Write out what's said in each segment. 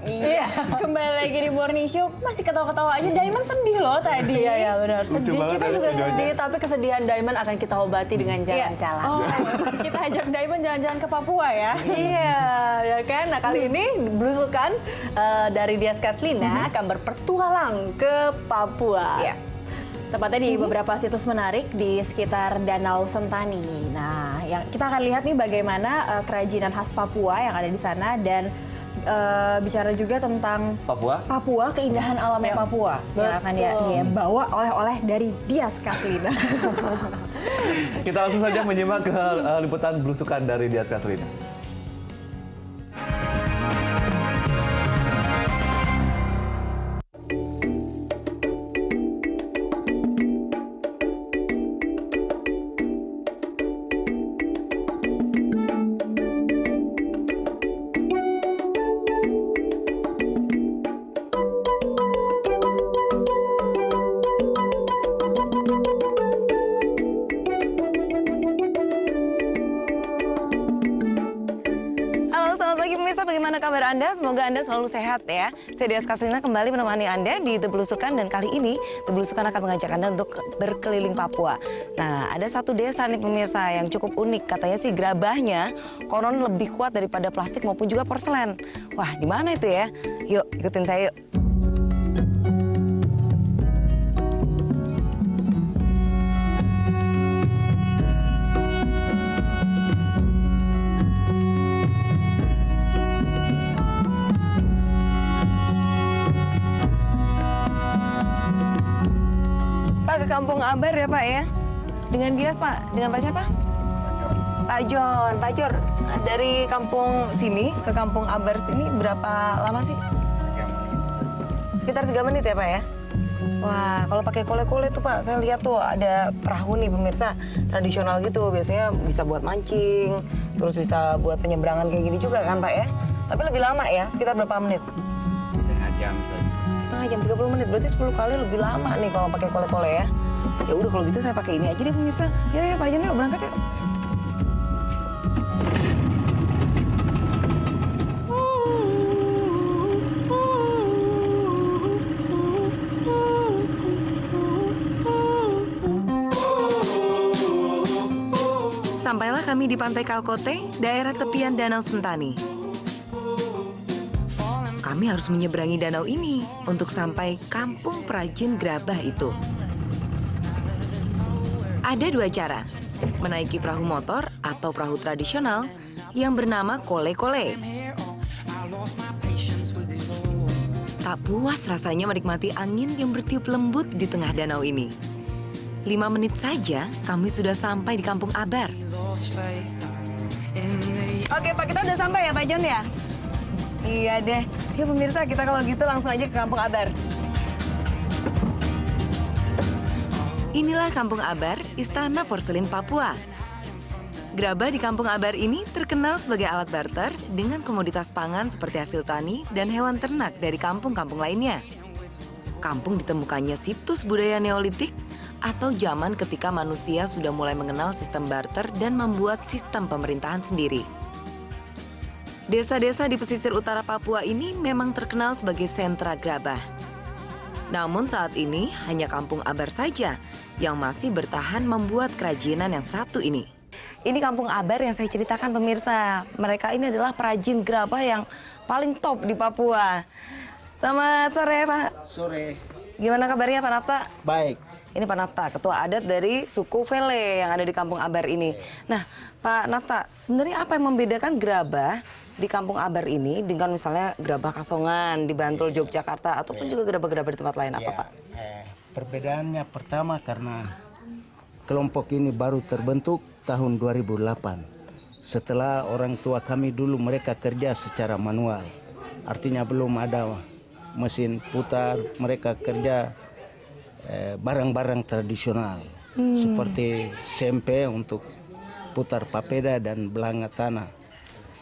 Iya. Kembali lagi di Morning Show, masih ketawa-ketawa aja. Diamond sedih loh tadi. Iya benar. Lucu Sedih. banget Kita ya juga videonya. sedih, tapi kesedihan Diamond akan kita obati dengan jalan-jalan. Oh, kita ajak Diamond jalan-jalan ke Papua ya. Iya, ya kan? Nah kali ini Belusukan dari Dias Kaslina akan berpetualang ke Papua. Iya. Tepatnya di beberapa situs menarik di sekitar Danau Sentani. Nah, yang kita akan lihat nih bagaimana kerajinan khas Papua yang ada di sana dan bicara juga tentang Papua? keindahan alamnya Papua yang akan dia bawa oleh-oleh dari Dias Kaslina. Kita langsung saja menyimak ke liputan Belusukan dari Dias Kaslina. Bagaimana kabar Anda? Semoga Anda selalu sehat ya. Saya Dias Kaslina kembali menemani Anda di The Belusukan dan kali ini The Belusukan akan mengajak Anda untuk berkeliling Papua. Nah, ada satu desa nih pemirsa yang cukup unik. Katanya sih gerabahnya konon lebih kuat daripada plastik maupun juga porselen. Wah, di mana itu ya? Yuk, ikutin saya yuk. Ke Kampung Abar ya Pak ya? Dengan Dias Pak? Dengan Pak siapa? Pak John. Pak Jor, dari kampung sini ke Kampung Abar sini berapa lama sih? 3 menit. Sekitar 3 menit ya Pak ya? Wah, kalau pakai kole-kole tuh Pak, saya lihat tuh ada perahu nih pemirsa, tradisional gitu. Biasanya bisa buat mancing, terus bisa buat penyeberangan kayak gini juga kan Pak ya? Tapi lebih lama ya, sekitar berapa menit? Setengah jam, 30 menit. Berarti 10 kali lebih lama nih kalau pakai kole-kole ya. Ya udah kalau gitu saya pakai ini aja deh pemirsa. Ya Pak Jon yuk berangkat yuk. Sampailah kami di Pantai Kalkote, daerah tepian Danau Sentani. Kami harus menyeberangi danau ini untuk sampai kampung perajin gerabah itu. Ada 2 cara, menaiki perahu motor atau perahu tradisional yang bernama kole-kole. Tak puas rasanya menikmati angin yang bertiup lembut di tengah danau ini. 5 menit saja kami sudah sampai di Kampung Abar. Oke Pak, kita udah sampai ya Pak Jon ya? Iya deh. Yuk pemirsa, kita kalau gitu langsung aja ke Kampung Abar. Inilah Kampung Abar, Istana Porselin Papua. Gerabah di Kampung Abar ini terkenal sebagai alat barter dengan komoditas pangan seperti hasil tani dan hewan ternak dari kampung-kampung lainnya. Kampung ditemukannya situs budaya Neolitik atau zaman ketika manusia sudah mulai mengenal sistem barter dan membuat sistem pemerintahan sendiri. Desa-desa di pesisir utara Papua ini memang terkenal sebagai sentra gerabah. Namun saat ini hanya Kampung Abar saja yang masih bertahan membuat kerajinan yang satu ini. Ini Kampung Abar yang saya ceritakan pemirsa. Mereka ini adalah perajin gerabah yang paling top di Papua. Selamat sore Pak. Sore. Gimana kabarnya Pak Nafta? Baik. Ini Pak Nafta, ketua adat dari suku Vele yang ada di Kampung Abar ini. Nah Pak Nafta, sebenarnya apa yang membedakan gerabah di Kampung Abar ini dengan misalnya gerabah Kasongan di Bantul, Yogyakarta, ataupun juga gerabah-gerabah di tempat lain apa Pak? Perbedaannya pertama karena kelompok ini baru terbentuk tahun 2008. Setelah orang tua kami dulu mereka kerja secara manual. Artinya belum ada mesin putar, mereka kerja barang-barang tradisional. Seperti sempe untuk putar papeda dan belanga tanah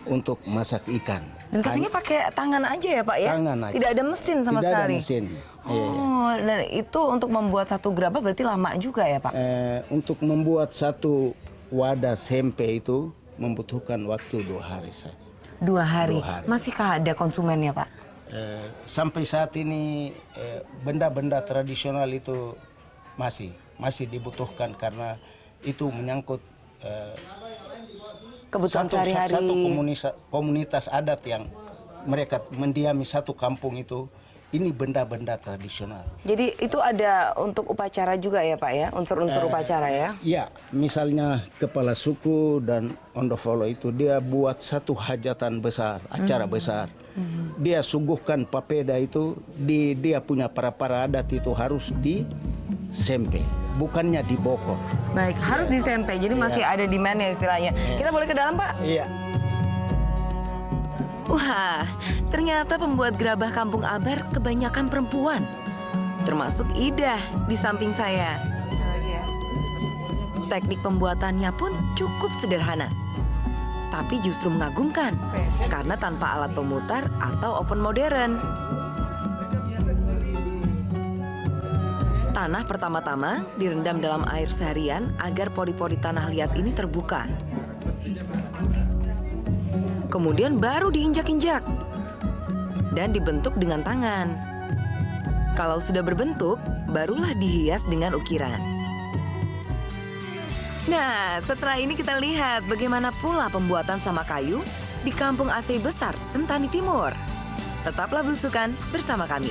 untuk masak ikan. Dan katanya pakai tangan aja ya Pak ya? Tangan aja. Tidak ada mesin sama Tidak sekali? ada mesin. Oh, dan itu untuk membuat satu gerabah berarti lama juga ya Pak? Untuk membuat satu wadah sempe itu membutuhkan waktu 2 hari saja. 2 hari. 2 hari. Masihkah ada konsumennya Pak? sampai saat ini benda-benda tradisional itu masih dibutuhkan karena itu menyangkut Kebutuhan satu sehari-hari. komunitas adat yang mereka mendiami satu kampung itu. Ini benda-benda tradisional. Jadi itu ada untuk upacara juga ya Pak ya, unsur-unsur upacara ya? Iya, misalnya kepala suku dan ondofolo itu dia buat satu hajatan besar, acara besar. Dia suguhkan papeda itu di dia punya para adat itu harus disempe, bukannya dibokor. Baik, harus disempe, jadi masih ada demand-nya istilahnya. Kita boleh ke dalam Pak? Iya. Wah, ternyata pembuat gerabah Kampung Abar kebanyakan perempuan. Termasuk Ida di samping saya. Teknik pembuatannya pun cukup sederhana. Tapi justru mengagumkan karena tanpa alat pemutar atau oven modern. Tanah pertama-tama direndam dalam air seharian agar pori-pori tanah liat ini terbuka. Kemudian baru diinjak-injak dan dibentuk dengan tangan. Kalau sudah berbentuk, barulah dihias dengan ukiran. Nah, setelah ini kita lihat bagaimana pula pembuatan sama kayu di Kampung AC Besar, Sentani Timur. Tetaplah belusukan bersama kami.